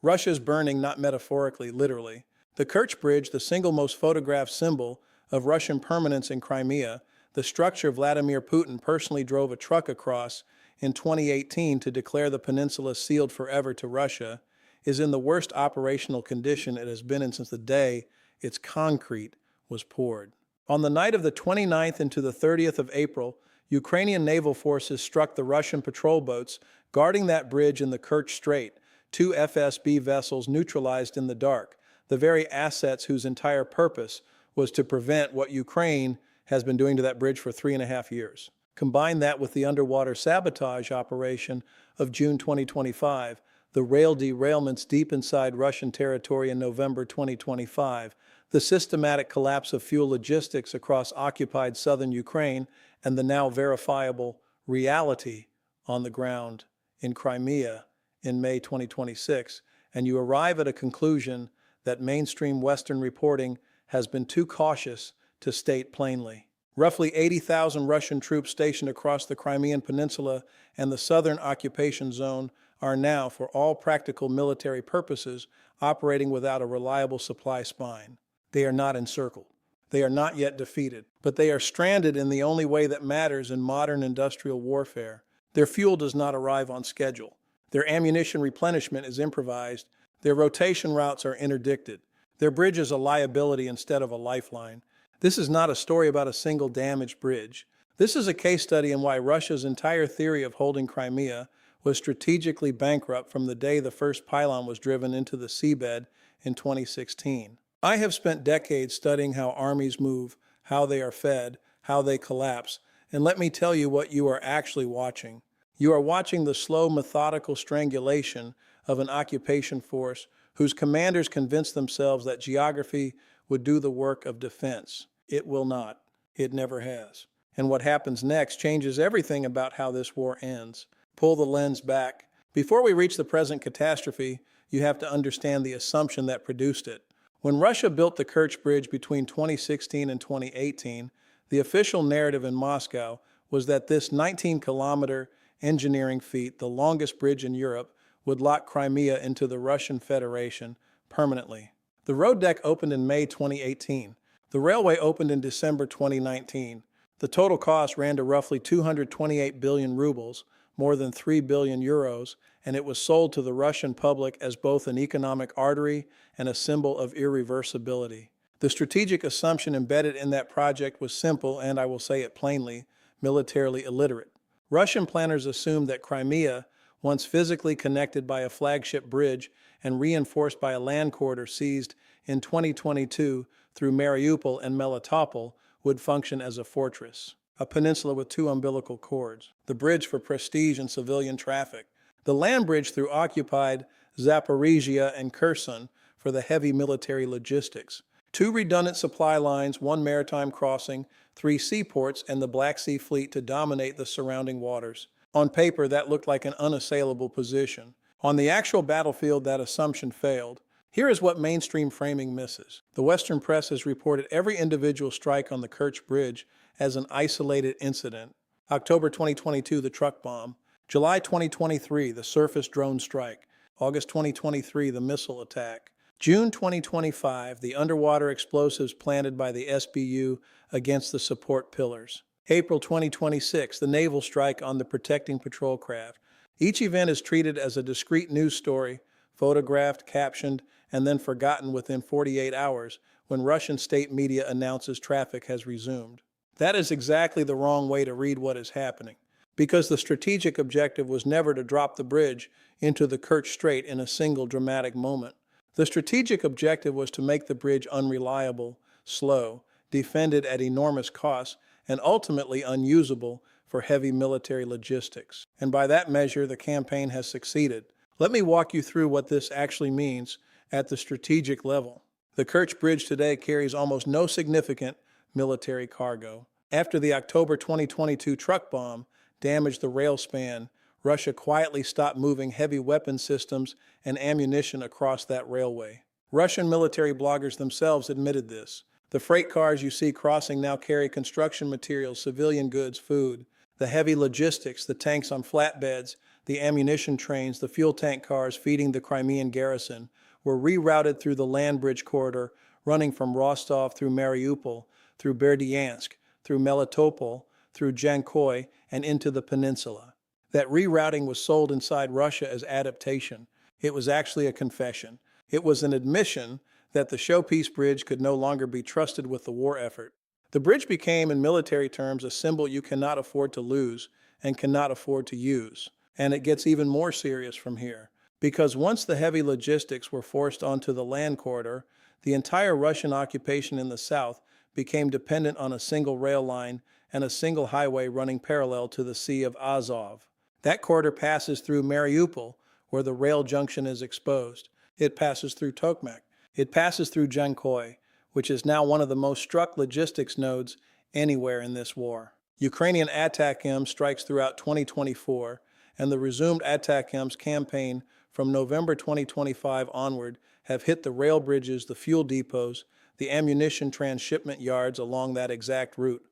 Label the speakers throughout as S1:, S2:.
S1: Russia's burning, not metaphorically, literally. The Kerch Bridge, the single most photographed symbol of Russian permanence in Crimea, the structure Vladimir Putin personally drove a truck across in 2018 to declare the peninsula sealed forever to Russia, is in the worst operational condition it has been in since the day its concrete was poured. On the night of the 29th into the 30th of April, Ukrainian naval forces struck the Russian patrol boats guarding that bridge in the Kerch Strait, 2 FSB vessels neutralized in the dark, the very assets whose entire purpose was to prevent what Ukraine has been doing to that bridge for 3.5 years. Combine that with the underwater sabotage operation of June 2025, the rail derailments deep inside Russian territory in November 2025, the systematic collapse of fuel logistics across occupied southern Ukraine, and the now verifiable reality on the ground in Crimea in May 2026, and you arrive at a conclusion that mainstream Western reporting has been too cautious to state plainly. Roughly 80,000 Russian troops stationed across the Crimean Peninsula and the southern occupation zone are now, for all practical military purposes, operating without a reliable supply spine. They are not encircled. They are not yet defeated, but they are stranded in the only way that matters in modern industrial warfare. Their fuel does not arrive on schedule. Their ammunition replenishment is improvised. Their rotation routes are interdicted. Their bridge is a liability instead of a lifeline. This is not a story about a single damaged bridge. This is a case study in why Russia's entire theory of holding Crimea was strategically bankrupt from the day the first pylon was driven into the seabed in 2016. I have spent decades studying how armies move, how they are fed, how they collapse, and let me tell you what you are actually watching. You are watching the slow, methodical strangulation of an occupation force whose commanders convinced themselves that geography would do the work of defense. It will not. It never has. And what happens next changes everything about how this war ends. Pull the lens back. Before we reach the present catastrophe, you have to understand the assumption that produced it. When Russia built the Kerch Bridge between 2016 and 2018, the official narrative in Moscow was that this 19-kilometer engineering feat, the longest bridge in Europe, would lock Crimea into the Russian Federation permanently. The road deck opened in May 2018. The railway opened in December 2019. The total cost ran to roughly 228 billion rubles, more than 3 billion euros, and it was sold to the Russian public as both an economic artery and a symbol of irreversibility. The strategic assumption embedded in that project was simple and, I will say it plainly, militarily illiterate. Russian planners assumed that Crimea, once physically connected by a flagship bridge and reinforced by a land corridor seized in 2022 through Mariupol and Melitopol, would function as a fortress, a peninsula with 2 umbilical cords, the bridge for prestige and civilian traffic, the land bridge through occupied Zaporizhia and Kherson for the heavy military logistics, 2 redundant supply lines, 1 maritime crossing, 3 seaports, and the Black Sea Fleet to dominate the surrounding waters. On paper, that looked like an unassailable position. On the actual battlefield, that assumption failed. Here is what mainstream framing misses. The Western press has reported every individual strike on the Kerch Bridge as an isolated incident. October 2022, the truck bomb. July 2023, the surface drone strike. August 2023, the missile attack. June 2025, the underwater explosives planted by the SBU against the support pillars. April 2026, the naval strike on the protecting patrol craft. Each event is treated as a discrete news story, photographed, captioned, and then forgotten within 48 hours when Russian state media announces traffic has resumed. That is exactly the wrong way to read what is happening, because the strategic objective was never to drop the bridge into the Kerch Strait in a single dramatic moment. The strategic objective was to make the bridge unreliable, slow, defended at enormous cost, and ultimately unusable for heavy military logistics. And by that measure, the campaign has succeeded. Let me walk you through what this actually means at the strategic level. The Kerch Bridge today carries almost no significant military cargo. After the October 2022 truck bomb damaged the rail span, Russia quietly stopped moving heavy weapon systems and ammunition across that railway. Russian military bloggers themselves admitted this. The freight cars you see crossing now carry construction materials, civilian goods, food. The heavy logistics, the tanks on flatbeds, the ammunition trains, the fuel tank cars feeding the Crimean garrison, were rerouted through the land bridge corridor, running from Rostov through Mariupol, through Berdyansk, through Melitopol, through Jankoy, and into the peninsula. That rerouting was sold inside Russia as adaptation. It was actually a confession. It was an admission that the showpiece bridge could no longer be trusted with the war effort. The bridge became, in military terms, a symbol you cannot afford to lose and cannot afford to use. And it gets even more serious from here. Because once the heavy logistics were forced onto the land corridor, the entire Russian occupation in the south became dependent on a single rail line and a single highway running parallel to the Sea of Azov. That corridor passes through Mariupol, where the rail junction is exposed. It passes through Tokmak. It passes through Jankoy, which is now one of the most struck logistics nodes anywhere in this war. Ukrainian ATACMS strikes throughout 2024, and the resumed ATACMS campaign from November 2025 onward have hit the rail bridges, the fuel depots, the ammunition transshipment yards along that exact route.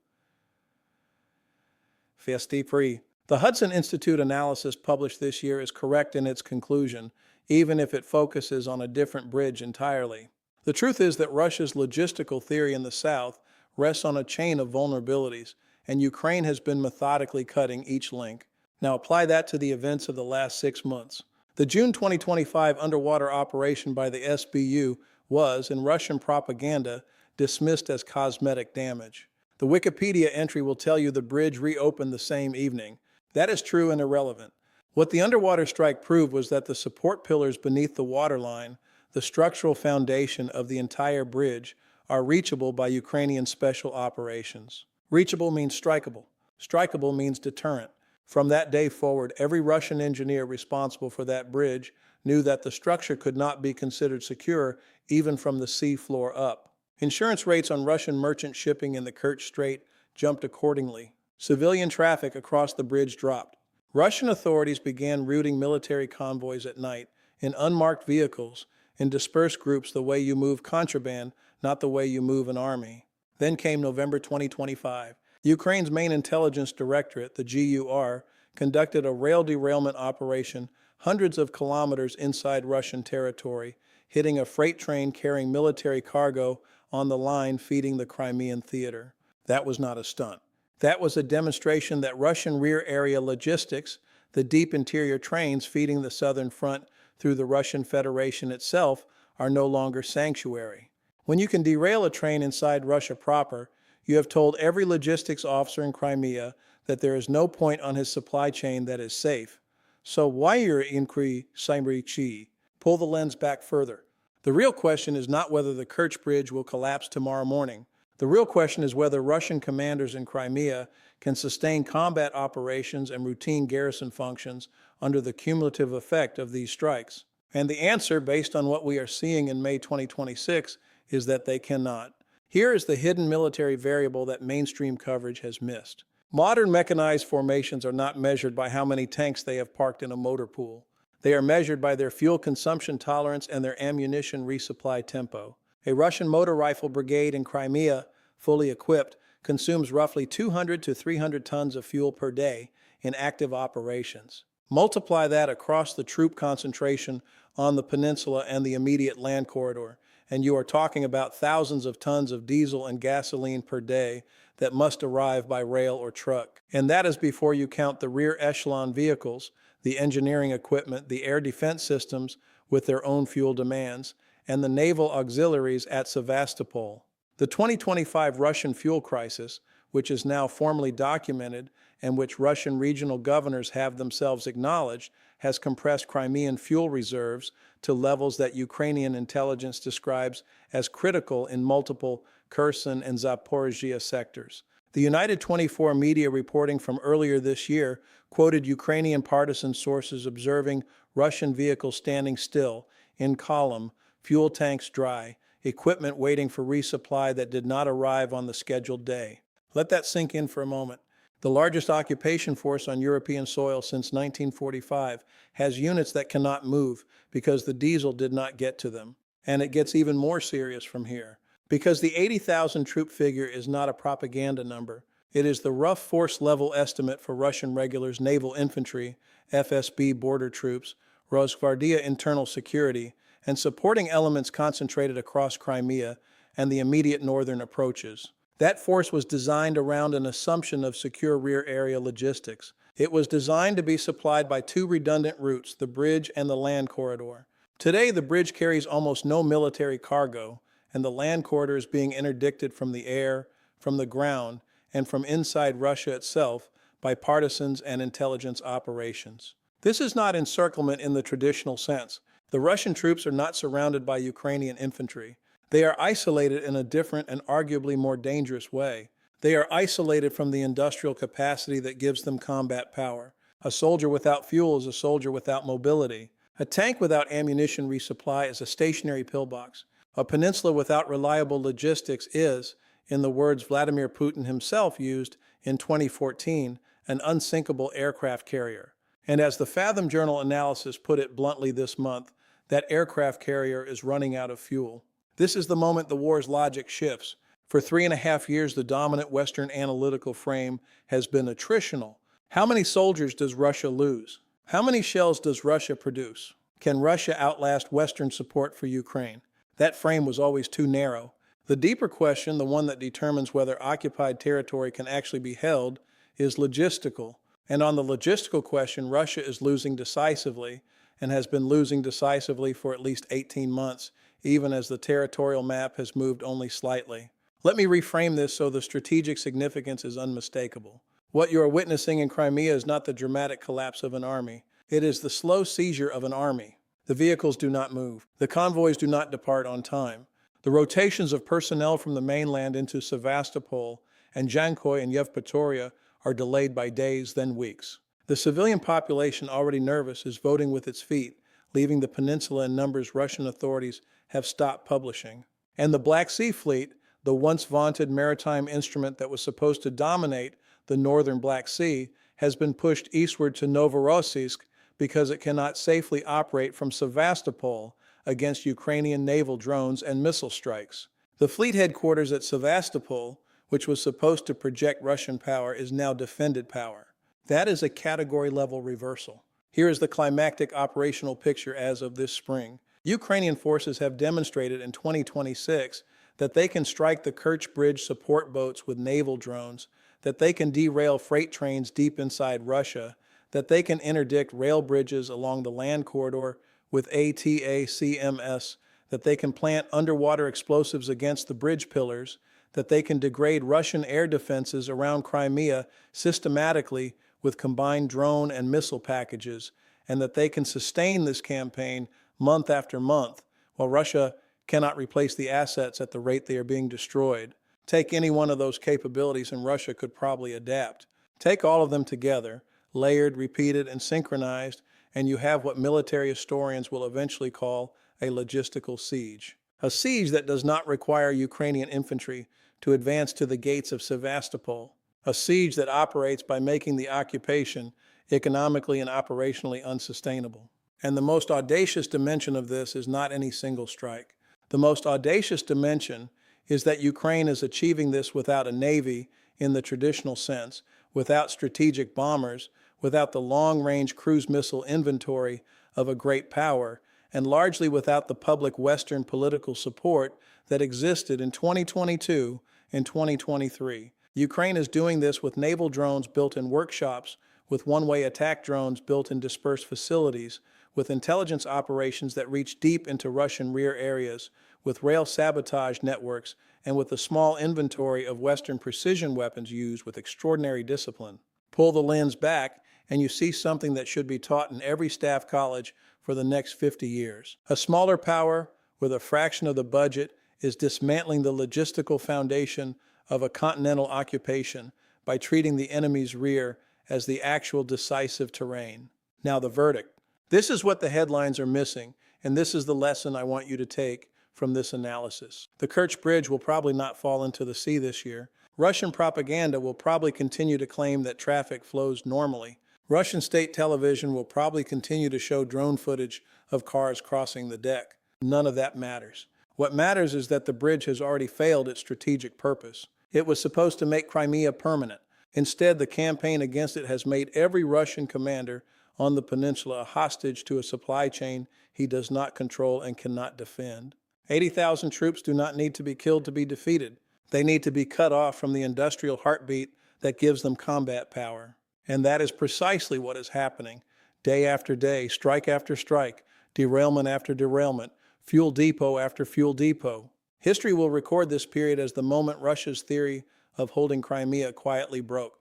S1: The Hudson Institute analysis published this year is correct in its conclusion, even if it focuses on a different bridge entirely. The truth is that Russia's logistical theory in the south rests on a chain of vulnerabilities, and Ukraine has been methodically cutting each link. Now apply that to the events of the last 6 months. The June 2025 underwater operation by the SBU was, in Russian propaganda, dismissed as cosmetic damage. The Wikipedia entry will tell you the bridge reopened the same evening. That is true and irrelevant. What the underwater strike proved was that the support pillars beneath the waterline, the structural foundation of the entire bridge, are reachable by Ukrainian special operations. Reachable means strikeable. Strikeable means deterrent. From that day forward, every Russian engineer responsible for that bridge knew that the structure could not be considered secure even from the sea floor up. Insurance rates on Russian merchant shipping in the Kerch Strait jumped accordingly. Civilian traffic across the bridge dropped. Russian authorities began routing military convoys at night in unmarked vehicles in dispersed groups the way you move contraband, not the way you move an army. Then came November 2025. Ukraine's main intelligence directorate, the GUR, conducted a rail derailment operation hundreds of kilometers inside Russian territory, hitting a freight train carrying military cargo on the line feeding the Crimean theater. That was not a stunt. That was a demonstration that Russian rear area logistics, the deep interior trains feeding the southern front through the Russian Federation itself, are no longer sanctuary. When you can derail a train inside Russia proper, you have told every logistics officer in Crimea that there is no point on his supply chain that is safe. So why you're in Chi? Pull the lens back further. The real question is not whether the Kerch Bridge will collapse tomorrow morning. The real question is whether Russian commanders in Crimea can sustain combat operations and routine garrison functions under the cumulative effect of these strikes. And the answer, based on what we are seeing in May 2026, is that they cannot. Here is the hidden military variable that mainstream coverage has missed. Modern mechanized formations are not measured by how many tanks they have parked in a motor pool. They are measured by their fuel consumption tolerance and their ammunition resupply tempo. A Russian motor rifle brigade in Crimea, fully equipped, consumes roughly 200 to 300 tons of fuel per day in active operations. Multiply that across the troop concentration on the peninsula and the immediate land corridor, and you are talking about thousands of tons of diesel and gasoline per day that must arrive by rail or truck. And that is before you count the rear echelon vehicles, the engineering equipment, the air defense systems with their own fuel demands, and the naval auxiliaries at Sevastopol. The 2025 Russian fuel crisis, which is now formally documented and which Russian regional governors have themselves acknowledged, has compressed Crimean fuel reserves to levels that Ukrainian intelligence describes as critical in multiple Kherson and Zaporizhia sectors. The United 24 media reporting from earlier this year quoted Ukrainian partisan sources observing Russian vehicles standing still, in column, fuel tanks dry, equipment waiting for resupply that did not arrive on the scheduled day. Let that sink in for a moment. The largest occupation force on European soil since 1945 has units that cannot move because the diesel did not get to them. And it gets even more serious from here. Because the 80,000 troop figure is not a propaganda number. It is the rough force level estimate for Russian regulars, naval infantry, FSB border troops, Rosgvardia internal security, and supporting elements concentrated across Crimea and the immediate northern approaches. That force was designed around an assumption of secure rear area logistics. It was designed to be supplied by two redundant routes, the bridge and the land corridor. Today, the bridge carries almost no military cargo, and the land corridor is being interdicted from the air, from the ground, and from inside Russia itself by partisans and intelligence operations. This is not encirclement in the traditional sense. The Russian troops are not surrounded by Ukrainian infantry. They are isolated in a different and arguably more dangerous way. They are isolated from the industrial capacity that gives them combat power. A soldier without fuel is a soldier without mobility. A tank without ammunition resupply is a stationary pillbox. A peninsula without reliable logistics is, in the words Vladimir Putin himself used in 2014, an unsinkable aircraft carrier. And as the Fathom Journal analysis put it bluntly this month, that aircraft carrier is running out of fuel. This is the moment the war's logic shifts. For 3.5 years, the dominant Western analytical frame has been attritional. How many soldiers does Russia lose? How many shells does Russia produce? Can Russia outlast Western support for Ukraine? That frame was always too narrow. The deeper question, the one that determines whether occupied territory can actually be held, is logistical. And on the logistical question, Russia is losing decisively and has been losing decisively for at least 18 months, even as the territorial map has moved only slightly. Let me reframe this so the strategic significance is unmistakable. What you are witnessing in Crimea is not the dramatic collapse of an army. It is the slow seizure of an army. The vehicles do not move. The convoys do not depart on time. The rotations of personnel from the mainland into Sevastopol and Jankoy and Yevpatoria are delayed by days, then weeks. The civilian population, already nervous, is voting with its feet, leaving the peninsula in numbers Russian authorities have stopped publishing. And the Black Sea Fleet, the once vaunted maritime instrument that was supposed to dominate the northern Black Sea, has been pushed eastward to Novorossiysk because it cannot safely operate from Sevastopol against Ukrainian naval drones and missile strikes. The fleet headquarters at Sevastopol, which was supposed to project Russian power, is now defended power. That is a category-level reversal. Here is the climactic operational picture as of this spring. Ukrainian forces have demonstrated in 2026 that they can strike the Kerch Bridge support boats with naval drones, that they can derail freight trains deep inside Russia, that they can interdict rail bridges along the land corridor with ATACMS, that they can plant underwater explosives against the bridge pillars, that they can degrade Russian air defenses around Crimea systematically with combined drone and missile packages, and that they can sustain this campaign month after month, while Russia cannot replace the assets at the rate they are being destroyed. Take any one of those capabilities and Russia could probably adapt. Take all of them together, layered, repeated, and synchronized, and you have what military historians will eventually call a logistical siege. A siege that does not require Ukrainian infantry to advance to the gates of Sevastopol. A siege that operates by making the occupation economically and operationally unsustainable. And the most audacious dimension of this is not any single strike. The most audacious dimension is that Ukraine is achieving this without a navy in the traditional sense, without strategic bombers, without the long-range cruise missile inventory of a great power, and largely without the public Western political support that existed in 2022 and 2023. Ukraine is doing this with naval drones built in workshops, with one-way attack drones built in dispersed facilities, with intelligence operations that reach deep into Russian rear areas, with rail sabotage networks, and with a small inventory of Western precision weapons used with extraordinary discipline. Pull the lens back, and you see something that should be taught in every staff college for the next 50 years. A smaller power, with a fraction of the budget, is dismantling the logistical foundation of a continental occupation by treating the enemy's rear as the actual decisive terrain. Now the verdict. This is what the headlines are missing, and this is the lesson I want you to take from this analysis. The Kerch Bridge will probably not fall into the sea this year. Russian propaganda will probably continue to claim that traffic flows normally. Russian state television will probably continue to show drone footage of cars crossing the deck. None of that matters. What matters is that the bridge has already failed its strategic purpose. It was supposed to make Crimea permanent. Instead, the campaign against it has made every Russian commander on the peninsula a hostage to a supply chain he does not control and cannot defend. 80,000 troops do not need to be killed to be defeated. They need to be cut off from the industrial heartbeat that gives them combat power. And that is precisely what is happening. Day after day, strike after strike, derailment after derailment, fuel depot after fuel depot. History will record this period as the moment Russia's theory of holding Crimea quietly broke.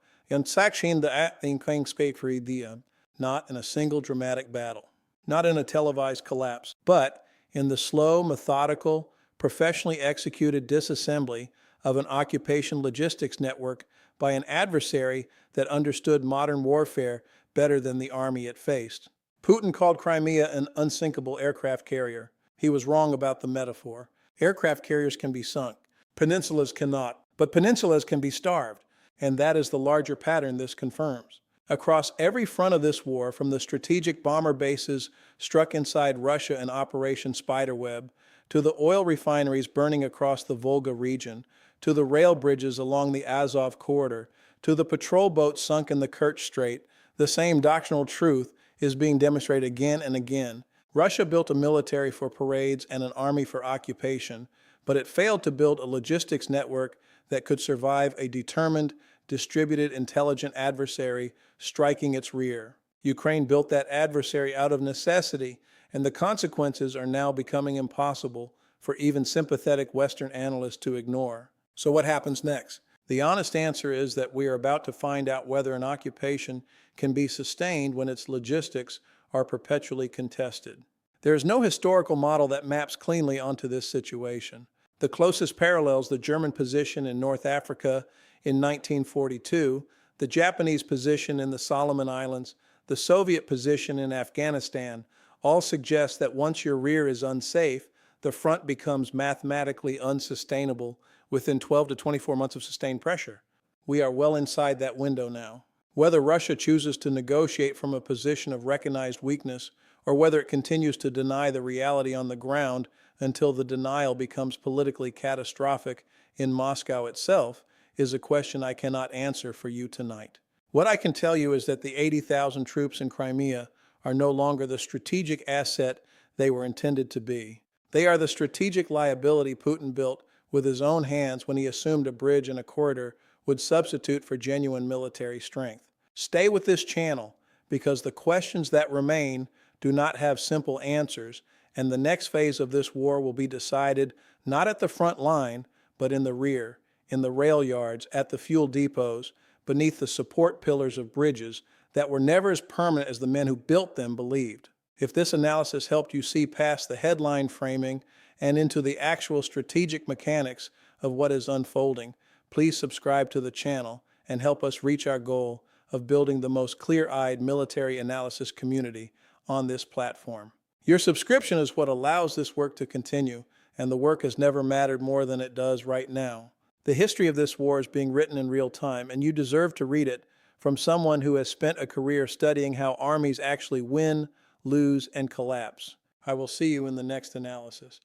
S1: Not in a single dramatic battle, not in a televised collapse, but in the slow, methodical, professionally executed disassembly of an occupation logistics network by an adversary that understood modern warfare better than the army it faced. Putin called Crimea an unsinkable aircraft carrier. He was wrong about the metaphor. Aircraft carriers can be sunk. Peninsulas cannot. But peninsulas can be starved, and that is the larger pattern this confirms. Across every front of this war, from the strategic bomber bases struck inside Russia in Operation Spiderweb, to the oil refineries burning across the Volga region, to the rail bridges along the Azov corridor, to the patrol boats sunk in the Kerch Strait, the same doctrinal truth is being demonstrated again and again. Russia built a military for parades and an army for occupation, but it failed to build a logistics network that could survive a determined, distributed, intelligent adversary striking its rear. Ukraine built that adversary out of necessity, and the consequences are now becoming impossible for even sympathetic Western analysts to ignore. So what happens next? The honest answer is that we are about to find out whether an occupation can be sustained when its logistics are perpetually contested. There is no historical model that maps cleanly onto this situation. The closest parallels the German position in North Africa in 1942, the Japanese position in the Solomon Islands, the Soviet position in Afghanistan, all suggest that once your rear is unsafe, the front becomes mathematically unsustainable within 12 to 24 months of sustained pressure. We are well inside that window now. Whether Russia chooses to negotiate from a position of recognized weakness, or whether it continues to deny the reality on the ground until the denial becomes politically catastrophic in Moscow itself, is a question I cannot answer for you tonight. What I can tell you is that the 80,000 troops in Crimea are no longer the strategic asset they were intended to be. They are the strategic liability Putin built with his own hands when he assumed a bridge and a corridor would substitute for genuine military strength. Stay with this channel, because the questions that remain do not have simple answers, and the next phase of this war will be decided not at the front line, but in the rear, in the rail yards, at the fuel depots, beneath the support pillars of bridges that were never as permanent as the men who built them believed. If this analysis helped you see past the headline framing and into the actual strategic mechanics of what is unfolding, please subscribe to the channel and help us reach our goal of building the most clear-eyed military analysis community on this platform. Your subscription is what allows this work to continue, and the work has never mattered more than it does right now. The history of this war is being written in real time, and you deserve to read it from someone who has spent a career studying how armies actually win, lose, and collapse. I will see you in the next analysis.